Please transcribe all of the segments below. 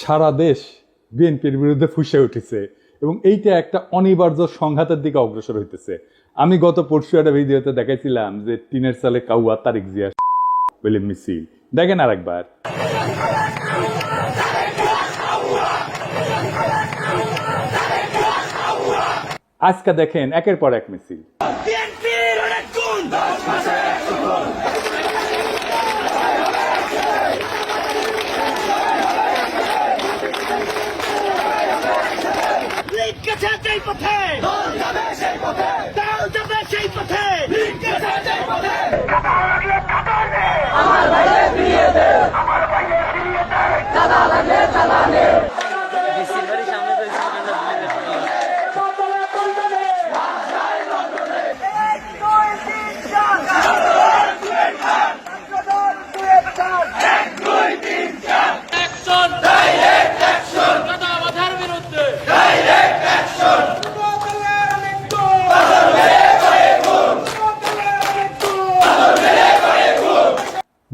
সারা দেশ বিএনপির বিরুদ্ধে ফুঁসে উঠেছে এবং এইটা একটা অনিবার্য সংঘাতের দিকে অগ্রসর হইতেছে। আমি গত পরশু একটা ভিডিওতে দেখাইছিলাম যে টিনের সালে কাউয়া তারিক জিয়া বলে মিছিল, দেখেন আরেকবার। আজকে দেখেন একের পর এক মিছিল।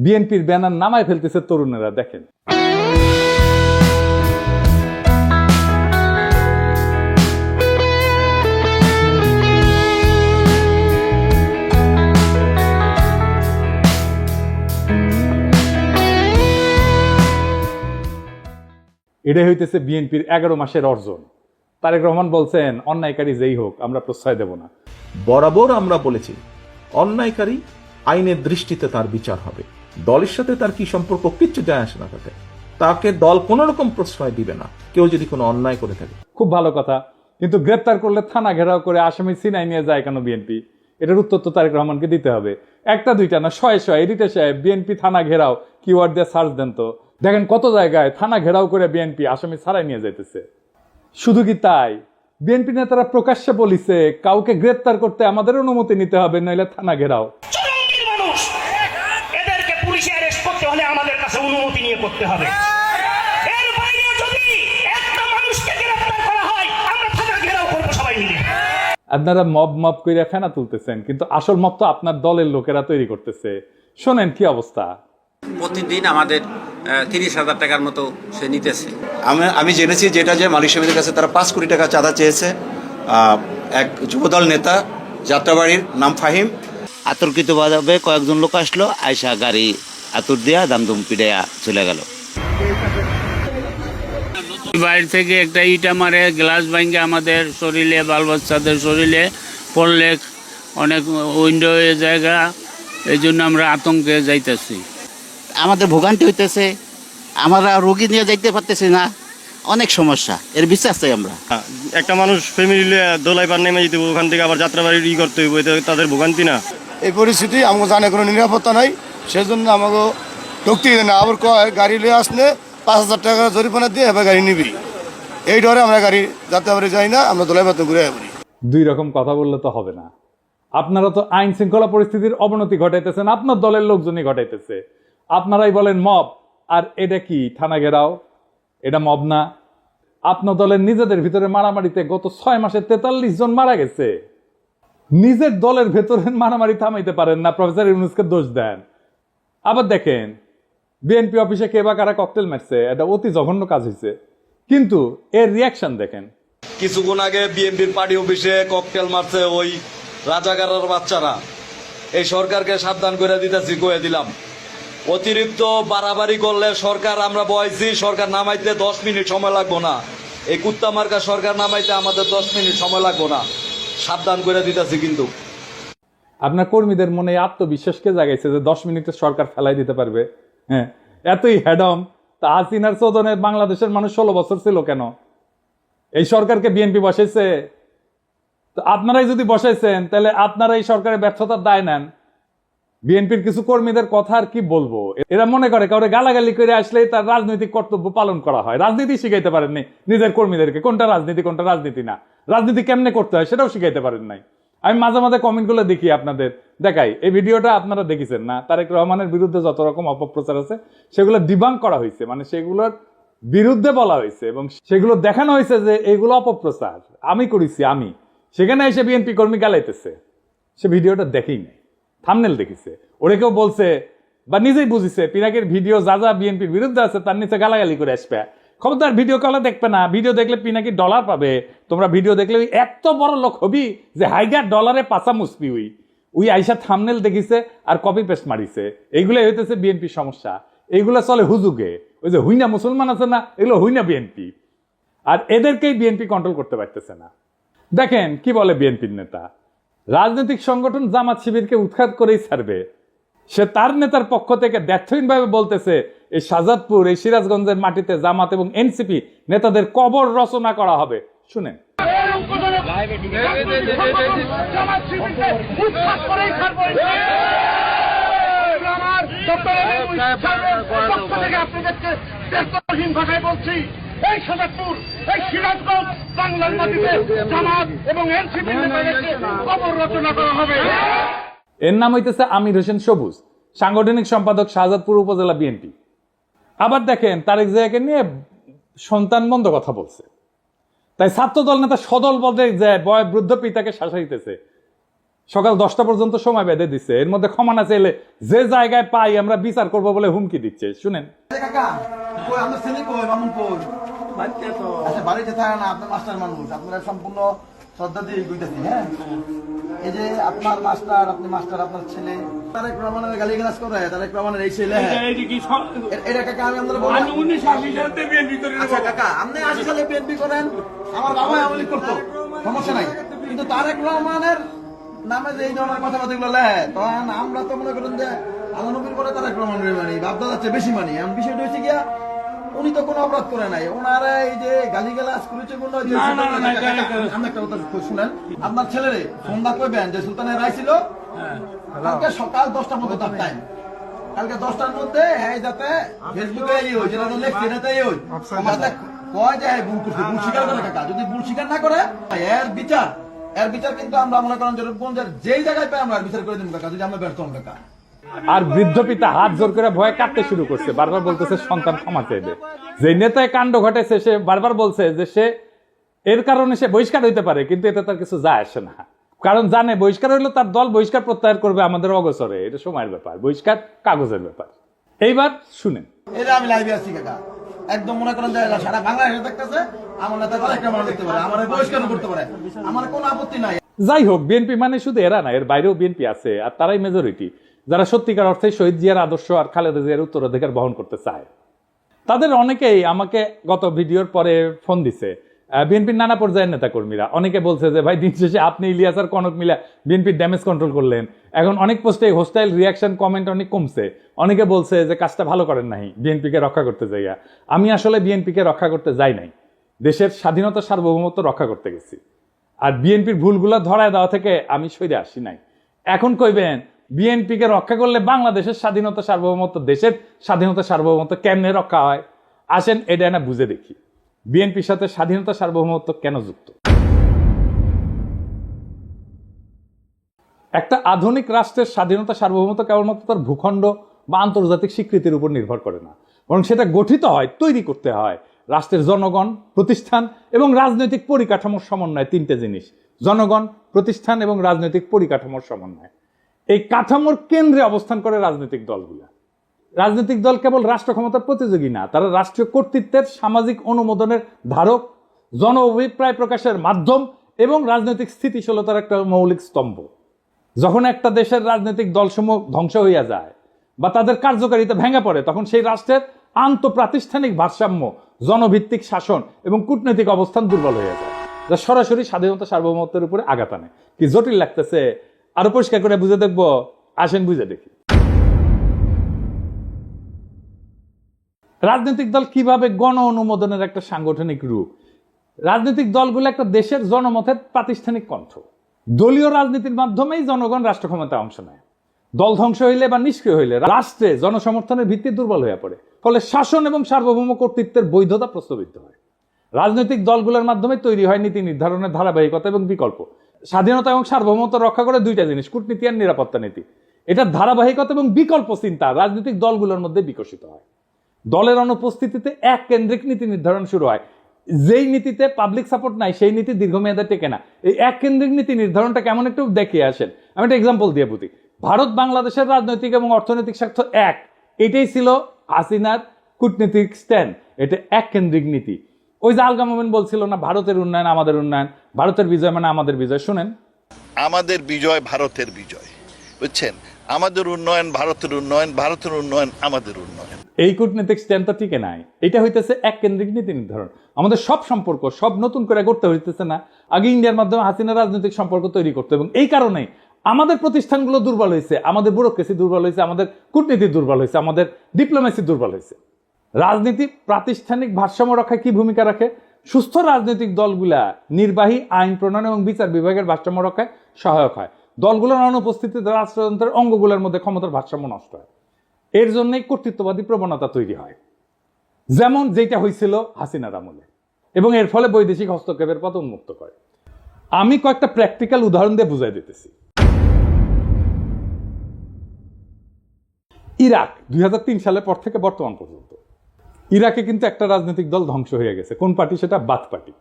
বিএনপির ব্যানার নামায় ফেলতেছে তরুণেরা, দেখেন। এটাই হইতেছে বিএনপির 11 মাসের অর্জন। তারেক রহমান বলছেন, অন্যায়কারী যেই হোক আমরা প্রশ্রয় দেব না। বরাবর আমরা বলেছি অন্যায়কারী আইনের দৃষ্টিতে তার বিচার হবে। দলের সাথে তার কি সম্পর্ক কিচ্ছু যায় আসে না, তাকে দল কোন রকম প্রশ্রয় দিবে না কেউ যদি কোনো অন্যায় করে থাকে। খুব ভালো কথা, কিন্তু গ্রেপ্তার করলে থানা ঘেরাও করে আসামি সিনাই নিয়ে যায় কেন বিএনপি? এটার উত্তর তো তারেক রহমানকে দিতে হবে। একটা দুইটা না, শয়ে শয়ে এডিটর সাহেব বিএনপি থানা ঘেরাও কিওয়ার্ড দিয়ে সার্চ দেন তো, দেখেন কত জায়গায় থানা ঘেরাও করে বিএনপি আসামি ছাড়াই নিয়ে যাইতেছে। শুধু কি তাই, বিএনপি নেতারা প্রকাশ্যে বলিছে কাউকে গ্রেপ্তার করতে আমাদের অনুমতি নিতে হবে, নইলে থানা ঘেরাও। আমাদের কাছে অনুমতি নিয়ে করতে হবে। এর বাইরে যদি একটা মানুষকে গ্রেফতার করা হয় আমরা থানা ঘেরাও করব সবাই মিলে। আপনারা মব কইরা ফেনা তুলতেছেন, কিন্তু আসল মব তো আপনার দলের লোকেরা তৈরি করতেছে। শোনেন কি অবস্থা। প্রতিদিন আমাদের 30,000 টাকার মতো সে নিতেছে। আমি জেনেছি যেটা যে মালিক সমিতির কাছে তারা 5 কোটি টাকা চাঁদা চেয়েছে। এক যুবদল নেতা যাত্রাবাড়ির নাম ফাহিম, আতর্কিতভাবে কয়েকজন লোক আসলো, আয়সা গাড়ি আতুর দিয়া দামদুম পিড়াইয়া চলে গেল। বাইরে থেকে একটা ইটা মারে, গ্লাস ভাঙ্গে আমাদের শরীরে, বাল বাচ্চাদের শরীরে পড়লে অনেক উইন্ডো জায়গা, এই জন্য আমরা আতঙ্কে যাইতেছি। আমাদের ভোগান্তি হইতেছে, আমরা রোগী নিয়ে যাইতে পারতেছি না, অনেক সমস্যা। এর বিশ্বাস চাই আমরা। একটা মানুষ ফ্যামিলি দোলাই পার নেমে যেতে ওখান থেকে আবার যাত্রাবাড়ি করতে হইব, তাদের ভোগান্তি না। এই পরিস্থিতি আমাকে জানে কোনো নিরাপত্তা নাই, সেজন্য আমাকে ঢুকতে না। আবার কয় গাড়ি লিয়ে আসলে 5,000 টাকা জরিমানা দিয়ে এবার গাড়ি নিবি, এই ডরে আমরা গাড়ি যাত্রাবাড়ি যাই না, আমরা দোলাই পাত ঘুরে আসবি। দুই রকম কথা বললে তো হবে না। আপনারা তো আইন শৃঙ্খলা পরিস্থিতির অবনতি ঘটাইতেছেন, আপনার দলের লোকজনই ঘটাইতেছে। আপনারাই বলেন মব, আর এটা কি থানা ঘেরাও? এটা মব না। আপনার দলের নিজেদের ভিতরে মারামারিতে গত 6 মাসে 43 জন মারা গেছে। নিজের দলের ভেতরে মারামারি থামাইতে পারেন না, প্রফেসর ইউনূসকে দোষ দেন। আবার দেখেন বিএনপি অফিসে কে বা কারা ককটেল মারছে, এটা অতি জঘন্য কাজ হয়েছে, কিন্তু এর রিয়াকশন দেখেন। কিছুক্ষণ আগে বিএনপির পার্টি অফিসে ককটেল মারছে ওই রাজাকারের বাচ্চারা। এই সরকারকে সাবধান করে দিতেছি, কয়ে দিলাম অতিরিক্ত বাড়াবাড়ি করলে সরকার, আমরা বয়সি সরকার নামাইতে 10 মিনিট সময় লাগবো না। এই কুত্তা মার্কা সরকার নামাইতে আমাদের 10 মিনিট সময় লাগবো না, সাবধান করে দিতেছি। কিন্তু আপনার কর্মীদের মনে আত্মবিশ্বাসকে জাগাইছে যে 10 মিনিটে সরকার ফেলাই দিতে পারবে। হ্যাঁ, এতই হেডম। তা হাসিনার চোদনে বাংলাদেশের মানুষ 16 বছর ছিল কেন? এই সরকারকে বিএনপি বসাইছে। তো আপনারাই যদি বসাইছেন, তাহলে আপনারা এই সরকারের ব্যর্থতার দায় নেন। বিএনপির কিছু কর্মীদের কথা আর কি বলবো, এরা মনে করে কাউরে গালাগালি করে আসলেই তার রাজনৈতিক কর্তব্য পালন করা হয়। রাজনীতি শিখাইতে পারেননি নিজের কর্মীদেরকে, কোনটা রাজনীতি কোনটা রাজনীতি না, রাজনীতি কেমনে করতে হয় সেটাও শিখাইতে পারেন নাই। আমি মাঝে মাঝে কমেন্টগুলো দেখি, আপনাদের দেখাই। এই ভিডিওটা আপনারা দেখেছেন না? তারেক রহমানের বিরুদ্ধে যত রকম অপপ্রচার আছে সেগুলো ডিবাঙ্ক করা হয়েছে, মানে সেগুলোর বিরুদ্ধে বলা হয়েছে এবং সেগুলো দেখানো হয়েছে যে এগুলো অপপ্রচার আমি করেছি। আমি সেখানে এসে বিএনপি কর্মী গালাইতেছে, সে ভিডিওটা দেখেই নাই, থাম্বনেল দেখিছে। ওরে কেউ বলছে বা নিজেই বুঝিছে পিনাকের ভিডিও যা যা বিএনপির বিরুদ্ধে আছে তার নিচে গালাগালি করে আসবে, খবরদার ভিডিও কলে দেখবে না, ভিডিও দেখলে পিনাকি ডলার পাবে। তোমরা ভিডিও দেখলে ওই এত বড় লোক হবি যে হাইগার ডলারে পাচা মুসবি ওই আইসা থামনেল দেখিছে আর কপি পেস্ট মারিছে। এইগুলাই হইতেছে বিএনপির সমস্যা। এইগুলা চলে হুজুগে। ওই যে হুইনা মুসলমান আছে না, এগুলো হুইনা বিএনপি। আর এদেরকেই বিএনপি কন্ট্রোল করতে পারতেছে না। দেখেন কি বলে বিএনপির নেতা, রাজনৈতিক সংগঠন জামাত শিবিরকে উৎখাত করেই ছাড়বে। সে তার নেতার পক্ষ থেকে ব্যর্থহীনভাবে বলতেছে এই শাহজাদপুর, এই সিরাজগঞ্জের মাটিতে জামাত এবং এনসিপি নেতাদের কবর রচনা করা হবে। শুনেন, এই শাহজাদপুর, এই সিরাজগঞ্জ, বাংলার মাটিতে জামাত এবং এনসিপি নেতাদেরকে কবর রচনা করা হবে। এর নাম হইতেছে আমির হোসেন সবুজ, সাংগঠনিক সম্পাদক শাহজাদপুর উপজেলা বিএনপি। আবার দেখেন তারেক জিয়াকে নিয়ে সন্তান বন্ধ কথা বলছে, তাই ছাত্রদল নেতা সদল বদলে যায় বয় বৃদ্ধ পিতাকে শাসাইতেছে। সকাল 10টা পর্যন্ত সময় বেঁধে দিচ্ছে। এর মধ্যে ক্ষমা না চাইলে যে জায়গায় পাই আমরা বিচার করব বলে হুমকি দিচ্ছে। শুনেন, বাড়িতে থাকে না, আপনার মাস্টার মানুষ, আপনারা সম্পূর্ণ শ্রদ্ধা দিয়ে বুঝতেছি। হ্যাঁ, এই যে আপনার মাস্টার, আপনি মাস্টার, আপনার ছেলে তারেক রহমানের গালিগালাজ করে, তারেক রহমানের এই ছেলে, এটা কাকা আমি আপনারা বলবো। আচ্ছা কাকা, আপনি 80 সালে বিএনপি করেন, আমার বাবা আওয়ামী লীগ করতো, সমস্যা নাই, কিন্তু তারেক রহমানের নামে যে এই ধরনের কথাবার্তাগুলো লেয়, তখন আমরা তো মনে করেন যে আল্লাহ নবীর পরে তারেক রহমানের মানি, বাপদাদার চেয়ে বেশি মানি। এখন বিষয়টা হচ্ছে গিয়া উনি তো কোনো অপরাধ করে নাই, ওনারা এই যে গালিগালাজ করেছে বললো। আমি একটা কথা শুনেন, আপনার ছেলেরে সন্ধ্যা কইবেন যে সুলতানের রায় ছিল কালকে সকাল 10টার মধ্যে তার টাইম, কালকে 10টার মধ্যে হ্যাঁ যাতে ফেসবুকে যেটা লেখছে এটাতে কয় যে ভুল করছে, ভুল স্বীকার করে কাকা। যদি ভুল স্বীকার না করে এর বিচার কিন্তু আমরা মনে করেন যেই জায়গায় পাই আমরা বিচার করে দিব কাকা, যদি আমরা ব্যর্থ হন কাকা। আর বৃদ্ধ পিতা হাত জোর করে ভয়ে কাঁদতে শুরু করছে, বারবার বলতেছে সন্তান ক্ষমা চাইবে। যে নেতায় কাণ্ড ঘটেছে সে বারবার বলছে যে সে এর কারণে সে বহিষ্কার হইতে পারে, কিন্তু এতে তার কিছু যায় আসে না, কারণ জানে বহিষ্কার হইলে তার দল বহিষ্কার প্রত্যাহার করবে আমাদের অগোচরে। এটা সময়ের ব্যাপার, বহিষ্কার কাগজের ব্যাপার। এইবার শুনেন, এটা আমি লাইভে আসছি কাকা, একদম মনে করেন যে সারা বাংলাদেশে দেখতেছে আমার নেতা একটা মানুষ দেখতে পারে, আমার বহিষ্কার করতে পারে, আমার কোনো আপত্তি নাই। যাই হোক, বিএনপি মানে শুধু এরা না, এর বাইরেও বিএনপি আছে, আর তারাই মেজরিটি যারা সত্যিকার অর্থে শহীদ জিয়ার আদর্শ আর খালেদা জিয়ার উত্তরাধিকার বহন করতে চায়। তাদের অনেকেই আমাকে গত ভিডিওর পরে ফোন দিছে, বিএনপির নানা পর্যায়ের নেতাকর্মীরা। অনেকে বলছে যে ভাই দিন শেষে আপনি ইলিয়াস আর কনক মিলা বিএনপির ড্যামেজ কন্ট্রোল করলেন। এখন অনেক পোস্টে হোস্টাইল রিয়াকশন কমেন্ট অনেক কমছে। অনেকে বলছে যে কাজটা ভালো করেন নাই, বিএনপিকে রক্ষা করতে যাইয়া। আমি আসলে বিএনপিকে রক্ষা করতে যাই নাই, দেশের স্বাধীনতা সার্বভৌমত্ব রক্ষা করতে গেছি। আর বিএনপির ভুলগুলো ধরায় দেওয়া থেকে আমি সরে আসি নাই। এখন কইবেন বিএনপিকে রক্ষা করলে বাংলাদেশের স্বাধীনতা সার্বভৌমত্ব, দেশের স্বাধীনতা সার্বভৌমত্ব কেমনে রক্ষা হয়? আসেন এটা না বুঝে দেখি বিএনপির সাথে স্বাধীনতা সার্বভৌমত্ব কেন যুক্ত। একটা আধুনিক রাষ্ট্রের স্বাধীনতা সার্বভৌমত্ব কেবলমাত্র তার ভূখণ্ড বা আন্তর্জাতিক স্বীকৃতির উপর নির্ভর করে না, বরং সেটা গঠিত হয়, তৈরি করতে হয় রাষ্ট্রের জনগণ, প্রতিষ্ঠান এবং রাজনৈতিক পরিকাঠামোর সমন্বয়। তিনটে জিনিস: জনগণ, প্রতিষ্ঠান এবং রাজনৈতিক পরিকাঠামোর সমন্বয়। এই কাঠামোর কেন্দ্রে অবস্থান করে রাজনৈতিক দলগুলা। রাজনৈতিক দল কেবল রাষ্ট্র ক্ষমতার প্রতিযোগী না, তারা রাষ্ট্রীয় কর্তৃত্বের সামাজিক অনুমোদনের ধারক, জন অভিপ্রায় প্রকাশের মাধ্যম এবং রাজনৈতিক স্থিতিশীলতার একটা মৌলিক স্তম্ভ। যখন একটা দেশের রাজনৈতিক দলসমূহ ধ্বংস হইয়া যায় বা তাদের কার্যকারিতা ভেঙে পড়ে, তখন সেই রাষ্ট্রের আন্তঃপ্রাতিষ্ঠানিক ভারসাম্য, জনভিত্তিক শাসন এবং কূটনৈতিক অবস্থান দুর্বল হয়ে যায়, যা সরাসরি স্বাধীনতা সার্বভৌমত্বের উপরে আঘাত আনে। কি জটিল লাগতেছে? আরো পরিষ্কার করে বুঝে দেখবো? আসেন বুঝে দেখি। রাজনৈতিক দল কিভাবে গণ অনুমোদনের একটা সাংগঠনিক রূপ। রাজনৈতিক দলগুলো একটা দেশের জনমতের প্রাতিষ্ঠানিক কণ্ঠ। দলীয় রাজনীতির মাধ্যমেই জনগণ রাষ্ট্র ক্ষমতায় অংশ নেয়। দল ধ্বংস হইলে বা নিষ্ক্রিয় হইলে রাষ্ট্রে জনসমর্থনের ভিত্তি দুর্বল হয়ে পড়ে, ফলে শাসন এবং সার্বভৌম কর্তৃত্বের বৈধতা প্রশ্নবিদ্ধ হয়। রাজনৈতিক দলগুলোর মাধ্যমে তৈরি হয় নীতি নির্ধারণের ধারাবাহিকতা এবং বিকল্প। স্বাধীনতা এবং সার্বভৌমত্ব রক্ষা করে দুইটা জিনিস: কূটনীতি আর নিরাপত্তা নীতি। এটার ধারাবাহিকতা এবং বিকল্প চিন্তা রাজনৈতিক দলগুলোর মধ্যে বিকশিত হয়। দলের অনুপস্থিতিতে এক কেন্দ্রিক নীতি নির্ধারণ শুরু হয়। যেই নীতিতে পাবলিক সাপোর্ট নাই সেই নীতি দীর্ঘমেয়াদে টেকে না। এই এক কেন্দ্রিক নীতি নির্ধারণটা কেমন একটু দেখিয়ে আসেন। আমি একটা এক্সাম্পল দিয়ে বুঝি। ভারত বাংলাদেশের রাজনৈতিক এবং অর্থনৈতিক স্বার্থ এক, এটাই ছিল হাসিনার কূটনীতিক স্ট্যান্ড, এটা এককেন্দ্রিক নীতি। ওই যে আলগা মোমেন বলছিল না, ভারতের উন্নয়ন আমাদের উন্নয়ন, ভারতের বিজয় মানে আমাদের বিজয়। শুনেন, আমাদের বিজয় ভারতের বিজয়, বুঝছেন? আমাদের উন্নয়ন ভারতের উন্নয়ন, ভারতের উন্নয়ন আমাদের উন্নয়ন। এই কূটনীতিক স্ট্যান্ড তো টিকে নাই। এটা হইতেছে এককেন্দ্রিক নীতি নির্ধারণ। আমাদের সব সম্পর্ক সব নতুন করে করতে হইতেছে না, আগে ইন্ডিয়ার মাধ্যমে হাসিনা রাজনৈতিক সম্পর্ক তৈরি করতে, এবং এই কারণে আমাদের প্রতিষ্ঠানগুলো দুর্বল হয়েছে, আমাদের ব্যুরোক্রেসি দুর্বল হয়েছে, আমাদের কূটনীতি দুর্বল হয়েছে, আমাদের ডিপ্লোমেসি দুর্বল হয়েছে। রাজনীতি প্রাতিষ্ঠানিক ভারসাম্য রক্ষায় কি ভূমিকা রাখে? সুস্থ রাজনৈতিক দলগুলা নির্বাহী, আইন প্রণয়ন এবং বিচার বিভাগের ভারসাম্য রক্ষায় সহায়ক হয়। দলগুলোর অনুপস্থিতিতে রাষ্ট্রযন্ত্রের অঙ্গগুলোর মধ্যে ক্ষমতার ভারসাম্য নষ্ট হয়। এর জন্যই কর্তৃত্ববাদী প্রবণতা তৈরি হয়, যেমন যেটা হয়েছিল হাসিনার আমলে, এবং এর ফলে বৈদেশিক হস্তক্ষেপের পথ উন্মুক্ত করে। আমি কয়েকটা প্র্যাকটিক্যাল উদাহরণ দিয়ে বুঝাই দিতেছি। ইরাক 2003 সালের পর থেকে বর্তমান পর্যন্ত ইরাকে কিন্তু একটা রাজনৈতিক দল ধ্বংস হয়ে গেছে। কোন পার্টি? সেটা বাথ পার্টি।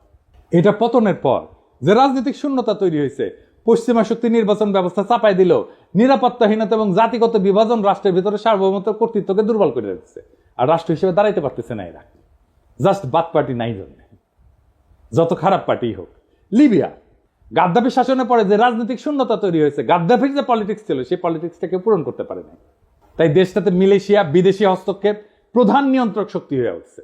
এটা পতনের পর যে রাজনৈতিক শূন্যতা তৈরি হয়েছে, পশ্চিমা শক্তি নির্বাচন ব্যবস্থা চাপাই দিল, নিরাপত্তাহীনতা এবং জাতিগত বিভাজন রাষ্ট্রের ভিতরে সার্বভৌমত্ব কর্তৃত্বকে দুর্বল করে দিচ্ছে, আর রাষ্ট্র হিসেবে দাঁড়াইতে পারতেছে না ইরাক। জাস্ট বাথ পার্টি নাই জন্য, যত খারাপ পার্টি হোক। লিবিয়া গাদ্দাফি শাসনের পরে যে রাজনৈতিক শূন্যতা তৈরি হয়েছে, গাদ্দাফির যে পলিটিক্স ছিল সেই পলিটিক্সটাকে পূরণ করতে পারে না। তাই দেশটাতে মিলেশিয়া, বিদেশি হস্তক্ষেপ প্রধান নিয়ন্ত্রক শক্তি হয়ে উঠছে।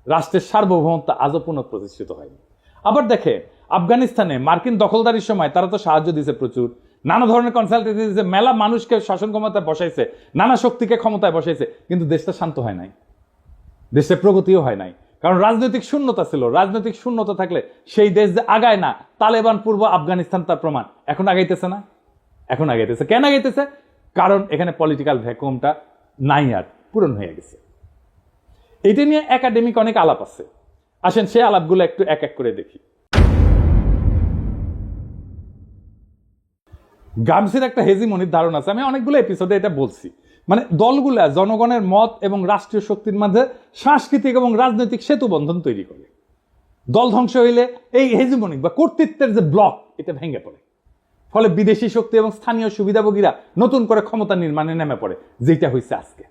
রাষ্ট্রের সার্বভৌমত্ব আজও পুনঃপ্রতিষ্ঠিত হয়নি। আবার দেখে আফগানিস্তানে মার্কিন দখলদারির সময় তারা তো সাহায্য দিয়েছে প্রচুর, নানা ধরনের কনসালটেন্সি দিয়েছে, মেলা মানুষকে শাসন ক্ষমতায় বসাইছে, নানা শক্তিকে ক্ষমতায় বসাইছে, কিন্তু দেশটা শান্ত হয় নাই, দেশে প্রগতিও হয় নাই, কারণ রাজনৈতিক শূন্যতা ছিল। রাজনৈতিক শূন্যতা থাকলে সেই দেশ যে আগায় না, তালেবান পূর্ব আফগানিস্তান তার প্রমাণ। এখন আগাইতেছে না, এখন আগাইতেছে। কেন আগাইতেছে? কারণ এখানে পলিটিক্যাল ভ্যাকুয়ামটা নাই, আর পূরণ হয়ে গেছে। এটা নিয়ে একাডেমিক অনেক আলাপ আছে, আসেন সেই আলাপগুলো একটু এক এক করে দেখি। গামসির একটা হেজিমনির ধারণা আছে, আমি অনেকগুলো এপিসোডে এটা বলছি। মানে দলগুলা জনগণের মত এবং রাষ্ট্রীয় শক্তির মাঝে সাংস্কৃতিক এবং রাজনৈতিক সেতু বন্ধন তৈরি করে। দল ধ্বংস হইলে এই হেজিমনিক বা কর্তৃত্বের যে ব্লক, এটা ভেঙে পড়ে। ফলে বিদেশি শক্তি এবং স্থানীয় সুবিধাভোগীরা নতুন করে ক্ষমতা নির্মাণে নেমে পড়ে, যেটা হয়েছে আজকে।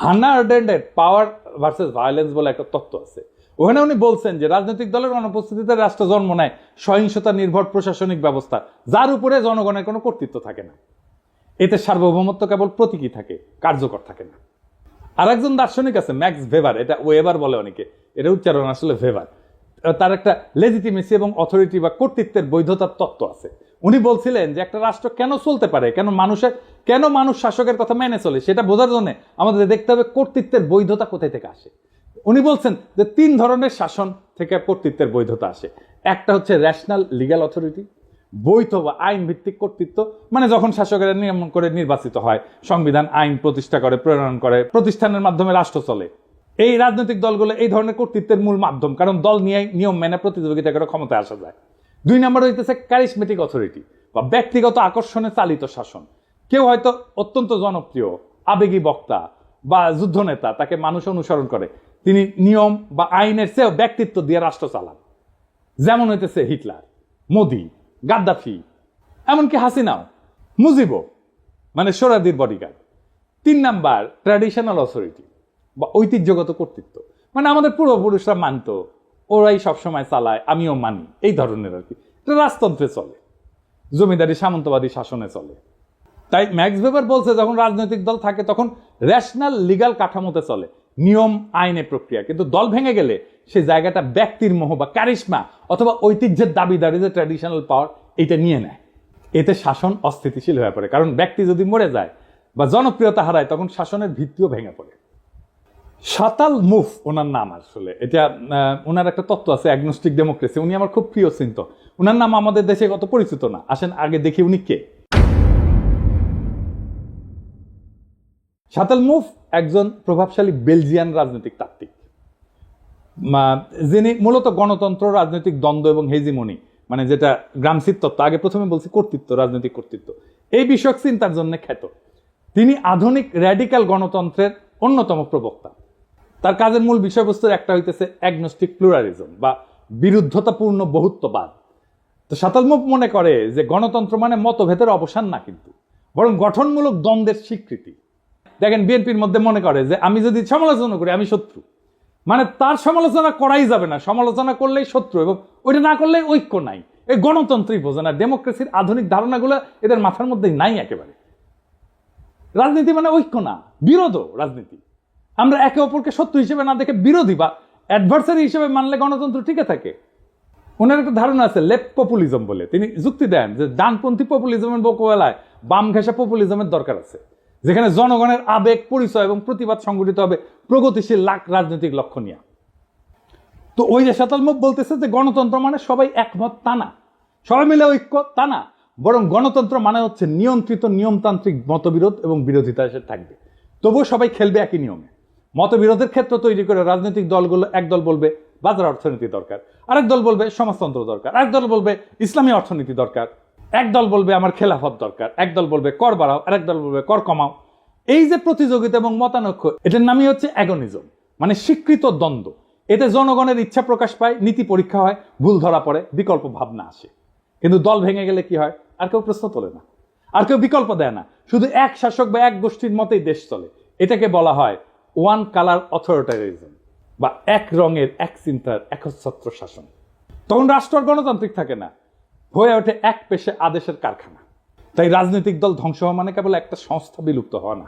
হান্না আরেন্ডের পাওয়ার ভার্সেস ভায়োলেন্স বলে একটা তত্ত্ব আছে। ওখানে উনি বলছেন যে রাজনৈতিক দলের অনুপস্থিতিতে রাষ্ট্র জন্ম নেয় সহিংসতা নির্ভর প্রশাসনিক ব্যবস্থা, যার উপরে জনগণের কোনো কর্তৃত্ব থাকে না। এতে সার্বভৌমত্ব কেবল প্রতীকী থাকে, কার্যকর থাকে না। আর একজন দার্শনিক আছে ম্যাক্স ভেবার, এটা ওয়েবার বলে অনেকে, এটা উচ্চারণ আসলে ভেবার। তার একটা লেজিটিমেসি এবং অথরিটি বা কর্তৃত্বের বৈধতার তত্ত্ব আছে। উনি বলছিলেন যে একটা রাষ্ট্র কেন চলতে পারে, কেন মানুষ শাসকের কথা মেনে চলে, সেটা বোঝার জন্য আমাদের দেখতে হবে কর্তৃত্বের বৈধতা কোথায় থেকে আসে। উনি বলছেন যে 3 ধরনের শাসন থেকে কর্তৃত্বের বৈধতা আসে। একটা হচ্ছে ন্যাশনাল লিগ্যাল অথরিটি, বৈধ বা আইন ভিত্তিক কর্তৃত্ব, মানে যখন শাসকেরা নিয়ম করে নির্বাচিত হয়, সংবিধান আইন প্রতিষ্ঠা করে, প্রণয়ন করে, প্রতিষ্ঠানের মাধ্যমে রাষ্ট্র চলে। এই রাজনৈতিক দলগুলো এই ধরনের কর্তৃত্বের মূল মাধ্যম, কারণ দল নিয়ে নিয়ম মেনে প্রতিযোগিতা করে ক্ষমতায় আসা যায়। 2 নম্বর হইতেছে ক্যারিসমেটিক অথরিটি বা ব্যক্তিগত আকর্ষণে চালিত শাসন। কেউ হয়তো অত্যন্ত জনপ্রিয়, আবেগী বক্তা বা যুদ্ধনেতা, তাকে মানুষ অনুসরণ করে, তিনি নিয়ম বা আইনের চেয়েও ব্যক্তিত্ব দিয়ে রাষ্ট্র চালান। যেমন হইতেছে হিটলার, মোদি, গাদ্দাফি, এমনকি হাসিনাও, মুজিবও, মানে সোহরাওয়ার্দীর বডিগার্ড। 3 নাম্বার ট্র্যাডিশনাল অথরিটি বা ঐতিহ্যগত কর্তৃত্ব, মানে আমাদের পূর্বপুরুষরা মানত, ওরাই সবসময় চালায়, আমিও মানি, এই ধরনের আর কি। এটা রাজতন্ত্রে চলে, জমিদারি সামন্তবাদী শাসনে চলে। তাই ম্যাক্স ভেবার বলছে যখন রাজনৈতিক দল থাকে তখন রেশনাল লিগ্যাল কাঠামোতে চলে, নিয়ম আইনের প্রক্রিয়া। কিন্তু দল ভেঙে গেলে সেই জায়গাটা ব্যক্তির মোহ বা ক্যারিশমা অথবা ঐতিহ্যের দাবিদারি, যে ট্র্যাডিশনাল পাওয়ার, এটা নিয়ে নেয়। এতে শাসন অস্থিতিশীল হয়ে পড়ে, কারণ ব্যক্তি যদি মরে যায় বা জনপ্রিয়তা হারায় তখন শাসনের ভিত্তিও ভেঙে পড়ে। শাতাল মুফ ওনার নাম, আসলে এটা ওনার একটা তত্ত্ব আছে অ্যাগনস্টিক ডেমোক্রেসি। উনি আমার খুব প্রিয় চিন্তক। ওনার নাম আমাদের দেশে কত পরিচিত না, আসেন আগে দেখি উনি কে। শাতাল মুফ একজন প্রভাবশালী বেলজিয়ান রাজনৈতিক তাত্ত্বিক, যিনি মূলত গণতন্ত্র, রাজনৈতিক দ্বন্দ্ব এবং হেজিমনি, মানে যেটা গ্রামসির তত্ত্ব, আগে প্রথমে বলছি কর্তৃত্ব, রাজনৈতিক কর্তৃত্ব, এই বিষয়ক চিন্তার জন্য খ্যাত। তিনি আধুনিক র্যাডিক্যাল গণতন্ত্রের অন্যতম প্রবক্তা। তার কাজের মূল বিষয়বস্তুর একটা হইতেছে অ্যাগনস্টিক প্লুরালিজম বা বিরুদ্ধতাপূর্ণ বহুত্ববাদ। তো শাতাল মুফ মনে করে যে গণতন্ত্র মানে মতভেদের অবসান না, কিন্তু বরং গঠনমূলক দ্বন্দ্বের স্বীকৃতি। দেখেন বিএনপির মধ্যে মনে করে যে আমি যদি সমালোচনা করি আমি শত্রু, মানে তার সমালোচনা করাই যাবে না, সমালোচনা করলেই শত্রু, এবং ওইটা না করলে ঐক্য নাই। এই গণতন্ত্রই বোঝে না, ডেমোক্রেসির আধুনিক ধারণাগুলো এদের মাথার মধ্যে নাই একেবারে। রাজনীতি মানে ঐক্য না, বিরোধ রাজনীতি। আমরা একে অপরকে শত্রু হিসেবে না দেখে বিরোধী বা অ্যাডভার্সারি হিসেবে মানলে গণতন্ত্র টিকে থাকে। ওনার একটা ধারণা আছে লেফট পপুলিজম বলে, তিনি যুক্তি দেন যে ডানপন্থী পপুলিজমের মোকাবেলায় বাম ঘেঁষা পপুলিজমের দরকার আছে, যেখানে জনগণের আবেগ, পরিচয় এবং প্রতিবাদ সংগঠিত হবে প্রগতিশীল রাজনৈতিক লক্ষ্য নিয়ে। তো ওই যে শতালমুখ বলতেছে যে গণতন্ত্র মানে সবাই একমত তা না, সবাই মিলে ঐক্য তা না, বরং গণতন্ত্র মানে হচ্ছে নিয়ন্ত্রিত নিয়মতান্ত্রিক মতবিরোধ এবং বিরোধিতা এসে থাকবে, তবুও সবাই খেলবে একই নিয়মে। মতবিরোধের ক্ষেত্র তৈরি করে রাজনৈতিক দলগুলো, এক দল বলবে বাজার অর্থনীতি দরকার, আরেক দল বলবে সমাজতন্ত্র দরকার, আরেক দল বলবে ইসলামী অর্থনীতি দরকার, এক দল বলবে আমার খেলাফত দরকার, এক দল বলবে কর বাড়াও, আরেক দল বলবে কর কমাও। এই যে প্রতিযোগিতা এবং মতানৈক্য, এটার নামই হচ্ছে অ্যাগনিজম, মানে স্বীকৃত দ্বন্দ্ব। এতে জনগণের ইচ্ছা প্রকাশ পায়, নীতি পরীক্ষা হয়, ভুল ধরা পড়ে, বিকল্প ভাবনা আসে। কিন্তু দল ভেঙে গেলে কি হয়? আর কেউ প্রশ্ন তোলে না, আর কেউ বিকল্প দেয় না, শুধু এক শাসক বা এক গোষ্ঠীর মতেই দেশ চলে। এটাকে বলা হয় ওয়ান কালার অথরিটারিজম, বা এক রঙের এক চিন্তার একচ্ছত্র শাসন। তখন রাষ্ট্র আর গণতান্ত্রিক থাকে না, হয়ে ওঠে এক পেশে আদেশের কারখানা। তাই রাজনৈতিক দল ধ্বংস হওয়া মানে কেবল একটা সংস্থা বিলুপ্ত হওয়া না,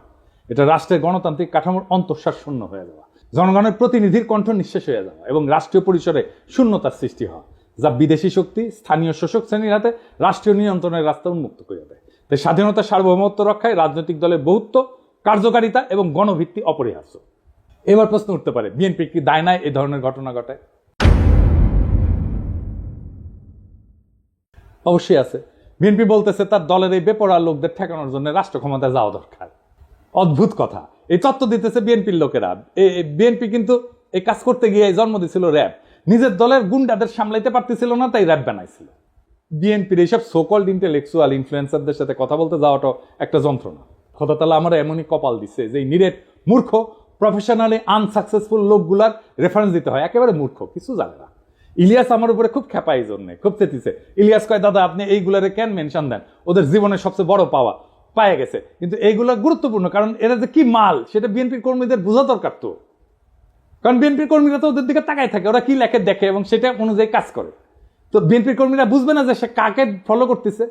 এটা রাষ্ট্রের গণতান্ত্রিক কাঠামোর অন্তঃসার শূন্য হয়ে যাওয়া, জনগণের প্রতিনিধির কণ্ঠ নিঃশেষ হয়ে যাওয়া এবং রাষ্ট্রীয় পরিসরে শূন্যতার সৃষ্টি হওয়া, যা বিদেশি শক্তি স্থানীয় শোষক শ্রেণীর হাতে রাষ্ট্রীয় নিয়ন্ত্রণের রাস্তা উন্মুক্ত করে দেয়। তাই স্বাধীনতা, সার্বভৌমত্ব রক্ষায় রাজনৈতিক দলের বহুত্ব, কার্যকারিতা এবং গণভিত্তি অপরিহার্য। এবার প্রশ্ন উঠতে পারে, বিএনপি কি দায় নাই এই ধরনের ঘটনা ঘটায়? অবশ্যই আছে। বিএনপি বলতেছে তার দলের এই বেপরোয়া লোকদের ঠেকানোর জন্য রাষ্ট্র ক্ষমতায় যাওয়া দরকার। অদ্ভুত কথা, এই তত্ত্ব দিতেছে বিএনপির লোকেরা। বিএনপি কিন্তু এই কাজ করতে গিয়ে জন্ম দিছিল র্যাব, নিজের দলের গুন্ডাদের সামলাইতে পারতেছিল না, তাই র্যাব বানাইছিল। বিএনপির এইসব সোকল্ড ইন্টেলেকচুয়াল ইনফ্লুয়েন্সারদের সাথে কথা বলতে যাওয়াটাও একটা যন্ত্রণা। খোদা তাআলা আমার এমনই কপাল দিচ্ছে যে নিরেট মূর্খ, প্রফেশনালি আনসাকসেসফুল লোকগুলার রেফারেন্স দিতে হয়, একেবারে মূর্খ, কিছু জানে না। ইলিয়াস আমার উপরে খুব খেপা, এই জন্য খুব চেতিছে। ইলিয়াস কয়, দাদা আপনি এইগুলারে কেন মেনশন দেন? ওদের জীবনের সবচেয়ে বড় পাওয়া পায়ে গেছে, কিন্তু এইগুলো গুরুত্বপূর্ণ, কারণ এরা যে কি মাল সেটা বিএনপির কর্মীদের বোঝা দরকার। তো কারণ বিএনপির কর্মীরা তো ওদের দিকে তাকায় থাকে, ওরা কি লেখে দেখে এবং সেটা অনুযায়ী কাজ করে। তো বিএনপির কর্মীরা বুঝবে না যে সে কাকে ফলো করতেছে,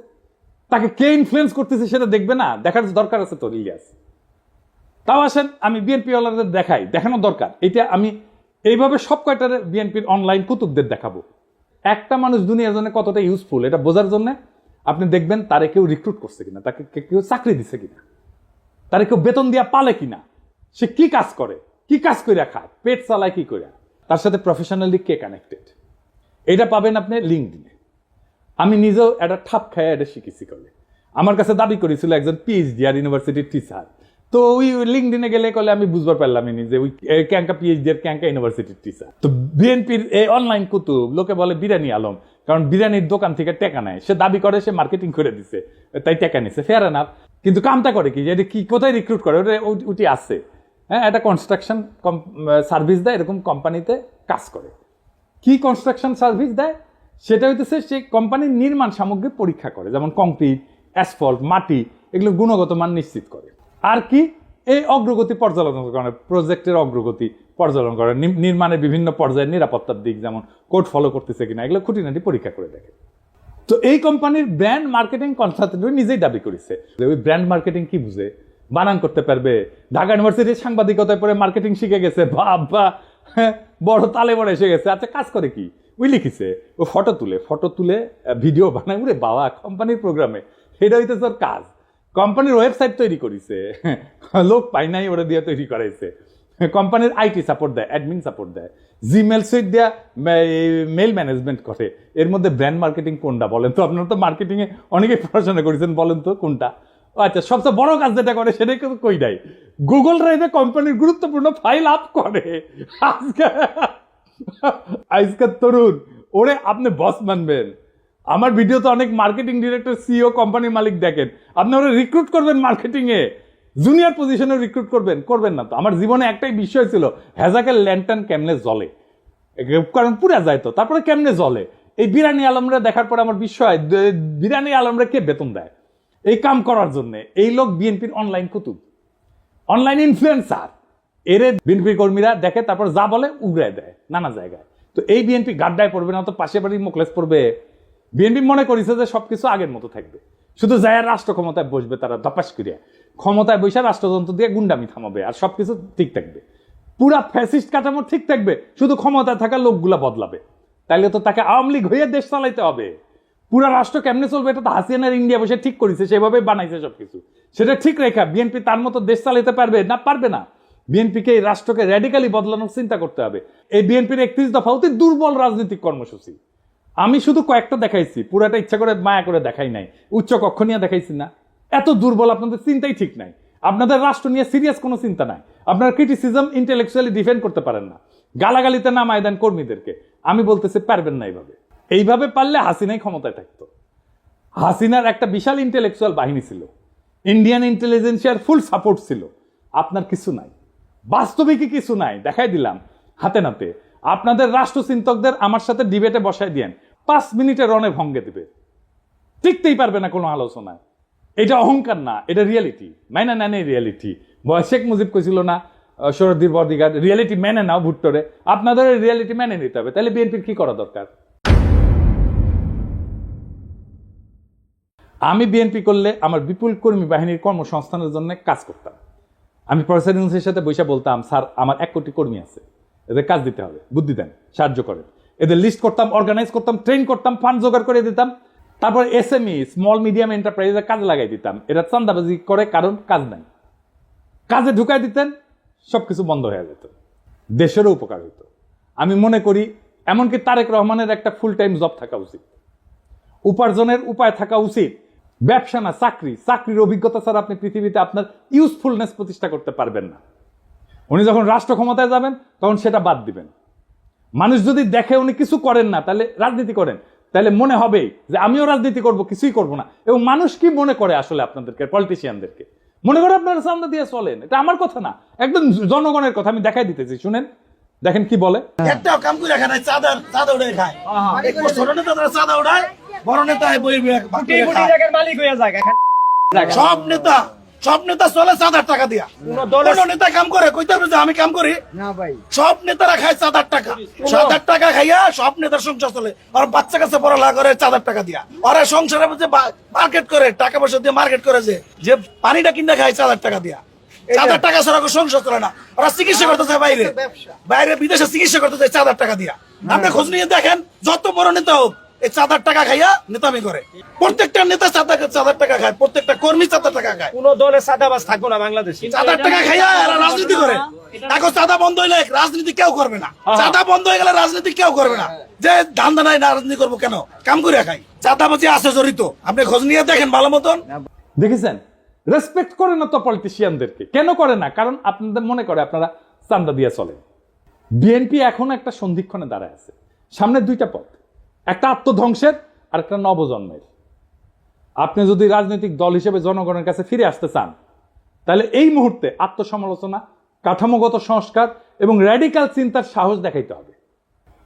তাকে কে ইনফ্লুয়েন্স করতেছে, সেটা দেখবে না, দেখার দরকার আছে তো ইলিয়াস। তাও আসেন আমি বিএনপি ওয়ালাদের দেখানো দরকার, এটা আমি এইভাবে সব কয়টার বিএনপির অনলাইন কুতুবদের দেখাবো। একটা মানুষ দুনিয়ার জন্য কতটা ইউজফুল এটা বোঝার জন্য আপনি দেখবেন তারে কেউ রিক্রুট করছে কিনা, তাকে কেউ চাকরি দিচ্ছে কিনা, তারে কেউ বেতন দিয়া পালে কিনা, সে কি কাজ করে, কি কাজ করে খায়, পেট চালায় কি করে, তার সাথে প্রফেশনালি কে কানেক্টেড, এটা পাবেন আপনি লিঙ্কডইনে। আমি নিজেও একটা ঠাপ খায় এটা শিখেছি। করলে আমার কাছে দাবি করেছিল একজন পিএইচডি আর ইউনিভার্সিটির টিচার, তো ওই লিঙ্কডইনে গেলে কলে আমি বুঝবার পারলাম যে ওই ক্যাঙ্কা পিএইচডি আর ক্যাঙ্কা ইউনিভার্সিটির টিচার। তো বিএনপির এই অনলাইন কুতুব লোকে বলে বিরিয়ানি আলম, কারণ বিরিয়ানির দোকান থেকে টেকা নেয়, সে দাবি করে সে মার্কেটিং করে দিছে তাই টেকা নিছে, ফেয়ার এনাফ। কিন্তু কামটা করে কি, যে কি কোথায় রিক্রুট করে, ওটি আছে, হ্যাঁ, একটা কনস্ট্রাকশন সার্ভিস দেয়, এরকম কোম্পানিতে কাজ করে। কি কনস্ট্রাকশন সার্ভিস দেয় সেটা হইতেছে সে কোম্পানির নির্মাণ সামগ্রী পরীক্ষা করে, যেমন কংক্রিট, অ্যাসফল্ট, মাটি, এগুলো গুণগত মান নিশ্চিত করে। আর কি, এই অগ্রগতি পর্যালোচনা করে, প্রজেক্টের অগ্রগতি পর্যালোচনা করে, নির্মাণের বিভিন্ন পর্যায়ের নিরাপত্তার দিক, যেমন কোড ফলো করতেছে কিনা, এগুলো খুঁটিনাটি পরীক্ষা করে দেখে। তো এই কোম্পানির ব্র্যান্ড মার্কেটিং কনসালটেন্ট নিজেই দাবি করেছে যে ওই ব্র্যান্ড মার্কেটিং কি বুঝে, বানান করতে পারবে, ঢাকা ইউনিভার্সিটির সাংবাদিকতায় পরে মার্কেটিং শিখে গেছে, বাবা বড় তালে বড় এসে গেছে। আচ্ছা কাজ করে কি, ওই লিখিছে ও ফটো তুলে ভিডিও বানায়, উরে বাবা কোম্পানির প্রোগ্রামে, এটা হইতেছে ওর কাজ। কোম্পানির ওয়েবসাইট তৈরি করেছে, লোক পাই নাই, ওরা দিয়ে তৈরি করাইছে। কোম্পানির আইটি সাপোর্ট দেয়, অ্যাডমিন সাপোর্ট দেয়, জিমেল সুইট দেয়া মেল ম্যানেজমেন্ট করে। এর মধ্যে ব্র্যান্ড মার্কেটিং কোনটা বলেন তো? আপনারা তো মার্কেটিং এ অনেকে পড়াশোনা করেছেন, বলেন তো কোনটা? আচ্ছা, সবচেয়ে বড় কাজ যেটা করে সেটাই কিন্তু কই নাই, গুগল ড্রাইভে কোম্পানির গুরুত্বপূর্ণ ফাইল আপ করে। আজকের তরুণ ওরে আপনি বস মানবেন? আমার ভিডিও তো অনেক মার্কেটিং ডিরেক্টর, সিইও, কোম্পানির মালিক দেখেন, আপনি ওরা রিক্রুট করবেন মার্কেটিং এ, জুনিয়র পজিশনে রিক্রুট করবেন না তো। আমার জীবনে একটাই বিষয় ছিল, হ্যাজাকের ল্যান্টার্ন কেমনে জ্বলে, কারণ পুরা যায় তো, তারপরে কেমনে জ্বলে। এই বিরানি আলমরা দেখার পরে আমার বিষয়, বিরানি আলমরা কে বেতন দেয় এই কাম করার জন্য? এই লোক বিএনপির অনলাইন কুতুব। Online influencer. এর বিএনপি কর্মীরা দেখে, তারপর যা বলে উগড়ায় দেয় নানা জায়গায়। তো এই বিএনপি গাড্ডায় পড়বে না, তো পাশে বাড়ি মোকলেস পড়বে। বিএনপি মনে করেছে যে সবকিছু আগের মতো থাকবে, শুধু যায় রাষ্ট্র ক্ষমতায় বসবে তারা ধপাস করিয়া, ক্ষমতায় বসে রাষ্ট্রযন্ত্র দিয়ে গুন্ডামি থামাবে, আর সবকিছু ঠিক থাকবে, পুরা ফ্যাসিস্ট কাঠামো ঠিক থাকবে, শুধু ক্ষমতায় থাকা লোকগুলা বদলাবে। তাইলে তো তাকে আওয়ামী লীগ হয়ে দেশ চালাইতে হবে। পুরা রাষ্ট্র কেমনে চলবে এটা তো হাসিনার ইন্ডিয়া বসে ঠিক করেছে, সেভাবে বানাইছে সবকিছু। সেটা ঠিক রেখা বিএনপি তার মতো দেশ চালাইতে পারবে না? পারবে না। বিএনপিকে এই রাষ্ট্রকে র্যাডিক্যালি বদলানোর চিন্তা করতে হবে। এই বিএনপির 31 দফা অতি দুর্বল রাজনৈতিক কর্মসূচি। আমি শুধু কয়েকটা দেখাইছি, পুরাটা ইচ্ছা করে মায়া করে দেখাই নাই। উচ্চ কক্ষ নিয়ে দেখাইছি না? এত দুর্বল, আপনাদের চিন্তাই ঠিক নাই। আপনাদের রাষ্ট্র নিয়ে সিরিয়াস কোনো চিন্তা নাই। আপনারা ক্রিটিসিজম ইন্টেলেকচুয়ালি ডিফেন্ড করতে পারেন না। গালাগালিতে নামায় দেন কর্মীদেরকে। আমি বলতেছি পারবেন না এইভাবে। এইভাবে পারলে হাসিনাই ক্ষমতায় থাকতো। হাসিনার একটা বিশাল ইন্টেলেকচুয়াল বাহিনী ছিল, ইন্ডিয়ান ইন্টেলিজেন্সিয়ার ফুল সাপোর্ট ছিল। আপনার কিছু নাই, বাস্তবিকই কিছু নাই। দেখাই দিলাম হাতে নাতে। আপনাদের রাষ্ট্রচিন্তকদের আমার সাথে ডিবেটে বসায় দিয়েন, 5 মিনিটে রণে ভঙ্গে দিবে, টিকতেই পারবে না কোনো আলোচনায়। এটা অহংকার না, এটা রিয়েলিটি। মাইনা নেন এই রিয়েলিটি। শেখ মুজিব কইছিল না শরদ্দীর বদিগার, রিয়েলিটি মেনে নাও ভুট্টোরে। আপনাদের রিয়েলিটি মেনে নিতে হবে। তাহলে বিএনপির কি করা দরকার? আমি বিএনপি করলে আমার বিপুল কর্মী বাহিনীর কর্মসংস্থানের জন্য কাজ করতাম। আমি প্রফেসর ইউনূসের সাথে বসে বলতাম, স্যার আমার 1 কোটি কর্মী আছে, এদের কাজ দিতে হবে, বুদ্ধি দেন, সাহায্য করেন। এদের লিস্ট করতাম, অর্গানাইজ করতাম, ট্রেন করতাম, ফান্ড জোগাড় করে দিতাম। তারপর এসএমই স্মল মিডিয়াম এন্টারপ্রাইজে কাজে লাগাই দিতাম। এরা চান্দাবাজি করে, কারণ কাজ নাই। কাজে ঢুকাই দিতেন, সবকিছু বন্ধ হয়ে যেত, দেশেরও উপকার হইতো। আমি মনে করি এমনকি তারেক রহমানের একটা ফুল টাইম জব থাকা উচিত, উপার্জনের উপায় থাকা উচিত। ব্যবসা না চাকরি। চাকরির অভিজ্ঞতা ছাড়া আপনি পৃথিবীতে আপনার ইউজফুলনেস প্রতিষ্ঠা করতে পারবেন না। উনি যখন রাষ্ট্র ক্ষমতায় যাবেন তখন সেটা বাদ দিবেন। মানুষ যদি দেখে উনি কিছু করেন না, তাহলে রাজনীতি করেন, তাহলে মনে হবে যে আমিও রাজনীতি করব, কিছুই করব না। এবং মানুষ কি মনে করে আসলে আপনাদেরকে, পলিটিশিয়ানদেরকে মনে করে আপনারা চান্দা দিয়ে চলেন। এটা আমার কথা না, একদম জনগণের কথা। আমি দেখাই দিতেছি, শুনেন, দেখেন কি বলে। একটা কাম করে খায় চাঁদা উড়ে খায়, ছোট নেতা চাঁদা উড়ায়, বড় নেতা মালিক হয়ে যায়। সব নেতা চলে 7,000 টাকা দিয়া। কোন নেতা কাম করে কইতে পারবে যে আমি কাম করি না ভাই? সব নেতারা খায় 7,000 টাকা। 7,000 টাকা খাইয়া সব নেতার সংসার চলে। আর বাচ্চা কাছে পড়ালেখা করে 7,000 টাকা দিয়া। ওরা সংসারে যে মার্কেট করে, টাকা পয়সা দিয়ে মার্কেট করে, যে পানিটা কিনে খায় 7,000 টাকা দিয়া। 7,000 টাকা ছাড়া সংসার চলে না। ওরা চিকিৎসা করতে চায় বাইরে বিদেশে চিকিৎসা করতে চায় 7,000 টাকা দিয়া। আপনি খোঁজ নিয়ে দেখেন, যত বড় নেতা হোক এই 7,000 টাকা খাইয়া নেতামি করে। প্রত্যেকটা নেতা 7,000 টাকা খায়, প্রত্যেকটা কর্মী 7,000 টাকা খায়। কোন দলে সাদাবাজ থাকবো না বাংলাদেশে। 7,000 টাকা খাইয়া এরা রাজনীতি করে। এখন চাঁদা বন্ধ হইলে রাজনীতি কেউ করবে না। চাঁদা বন্ধ হয়ে গেলে রাজনীতি কেউ করবে না। যে ধান্দা নাই, না রাজনীতি করবো কেন? কাম করে খাই। চাঁদাবাজি আছে জড়িত, আপনি খোঁজ নিয়ে দেখেন ভালো মতন। দেখেছেন, রেসপেক্ট করে না তো পলিটিশিয়ানদেরকে। কেন করে না? কারণ আপনাদের মনে করে আপনারা চান্দা দিয়ে চলেন। বিএনপি এখন একটা সন্ধিক্ষণে দাঁড়ায় আছে। সামনে 2টা পথ, একটা আত্মধ্বংসের আর একটা নবজন্মের। আপনি যদি রাজনৈতিক দল হিসেবে জনগণের কাছে ফিরে আসতে চান, তাহলে এই মুহূর্তে আত্মসমালোচনা, কাঠামোগত সংস্কার এবং র্যাডিক্যাল চিন্তার সাহস দেখাইতে হবে।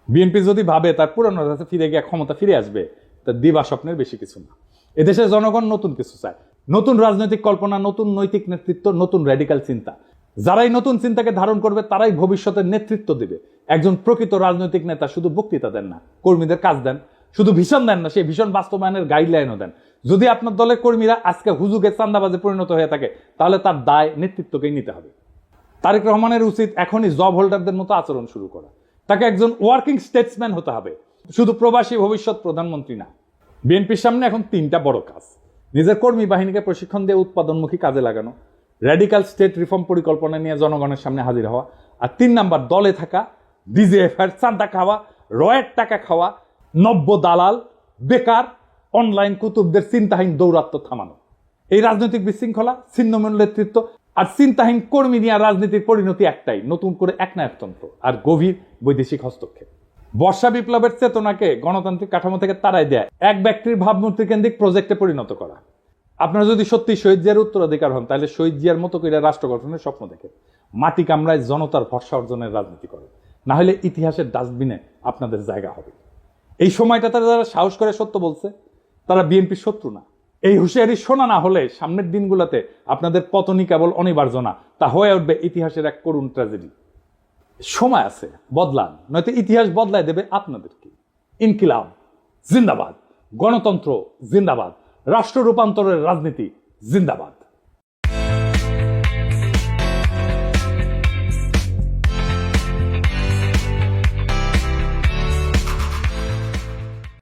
বিএনপি যদি ভাবে তার পুরনো কাছে ফিরে গিয়ে ক্ষমতা ফিরে আসবে, তার দিবা স্বপ্নের বেশি কিছু না। এদেশের জনগণ নতুন কিছু চায়, নতুন রাজনৈতিক কল্পনা, নতুন নৈতিক নেতৃত্ব, নতুন র্যাডিক্যাল চিন্তা। যারাই নতুন চিন্তাকে ধারণ করবে তারাই ভবিষ্যতের নেতৃত্ব দেবে। একজন প্রকৃত রাজনৈতিক নেতা শুধু বক্তৃতা দেন না, কর্মীদের কাজ দেন। শুধু ভীষণ দেন না, সেই ভীষণ বাস্তবায়নের গাইডলাইনও দেন। যদি আপনার দলের কর্মীরা আজকে হুজুগে চান্দাবাজে পরিণত হয়ে থাকে, তাহলে তার দায় নেতৃত্বকেই নিতে হবে। তারেক রহমানের উচিত এখনই জব হোল্ডারদের মতো আচরণ শুরু করা। তাকে একজন ওয়ার্কিং স্টেটসম্যান হতে হবে, শুধু প্রবাসী ভবিষ্যৎ প্রধানমন্ত্রী না। বিএনপির সামনে এখন 3টা বড় কাজ: নিজের কর্মী বাহিনীকে প্রশিক্ষণ দিয়ে উৎপাদনমুখী কাজে লাগানো, র্যাডিক্যাল স্টেট রিফর্ম পরিকল্পনা নিয়ে জনগণের সামনে হাজির হওয়া, আর 3 নাম্বার দলে থাকা ডিজিএফআই চাঁদা খাওয়া, রয়ের টাকা খাওয়া, নব্য দালাল, বেকার, অনলাইন কুতুবদের চিন্তাহীন দৌরাত্ম থামানো। এই রাজনৈতিক বিশৃঙ্খলা, ছিন্নমূল নেতৃত্ব আর চিন্তাহীন কর্মী নিয়ে রাজনীতির পরিণতি একটাই, নতুন করে একনায়কতন্ত্র আর গভীর বৈদেশিক হস্তক্ষেপ। বর্ষা বিপ্লবের চেতনাকে গণতান্ত্রিক কাঠামো থেকে তাড়াই দেয় এক ব্যক্তির ভাবমূর্তি কেন্দ্রিক প্রজেক্টে পরিণত করা। আপনারা যদি সত্যি শহীদ জিয়ার উত্তরাধিকার হন, তাহলে শহীদ জিয়ার মতো করে রাষ্ট্র গঠনের স্বপ্ন দেখে মাটি কামড়ায় জনতার ভরসা অর্জনের রাজনীতি করে, না হলে ইতিহাসের ডাস্টবিনে আপনাদের জায়গা হবে। এই সময়টা তারা যারা সাহস করে সত্য বলছে, তারা বিএনপির শত্রু না। এই হুঁশিয়ারি শোনা না হলে সামনের দিনগুলোতে আপনাদের পতনই কেবল অনিবার্য না, তা হয়ে উঠবে ইতিহাসের এক করুণ ট্র্যাজেডি। সময় আছে, বদলান, নয়তো ইতিহাস বদলায় দেবে আপনাদেরকে। ইনকিলাব জিন্দাবাদ, গণতন্ত্র জিন্দাবাদ, রাষ্ট্র রূপান্তরের রাজনীতি জিন্দাবাদ।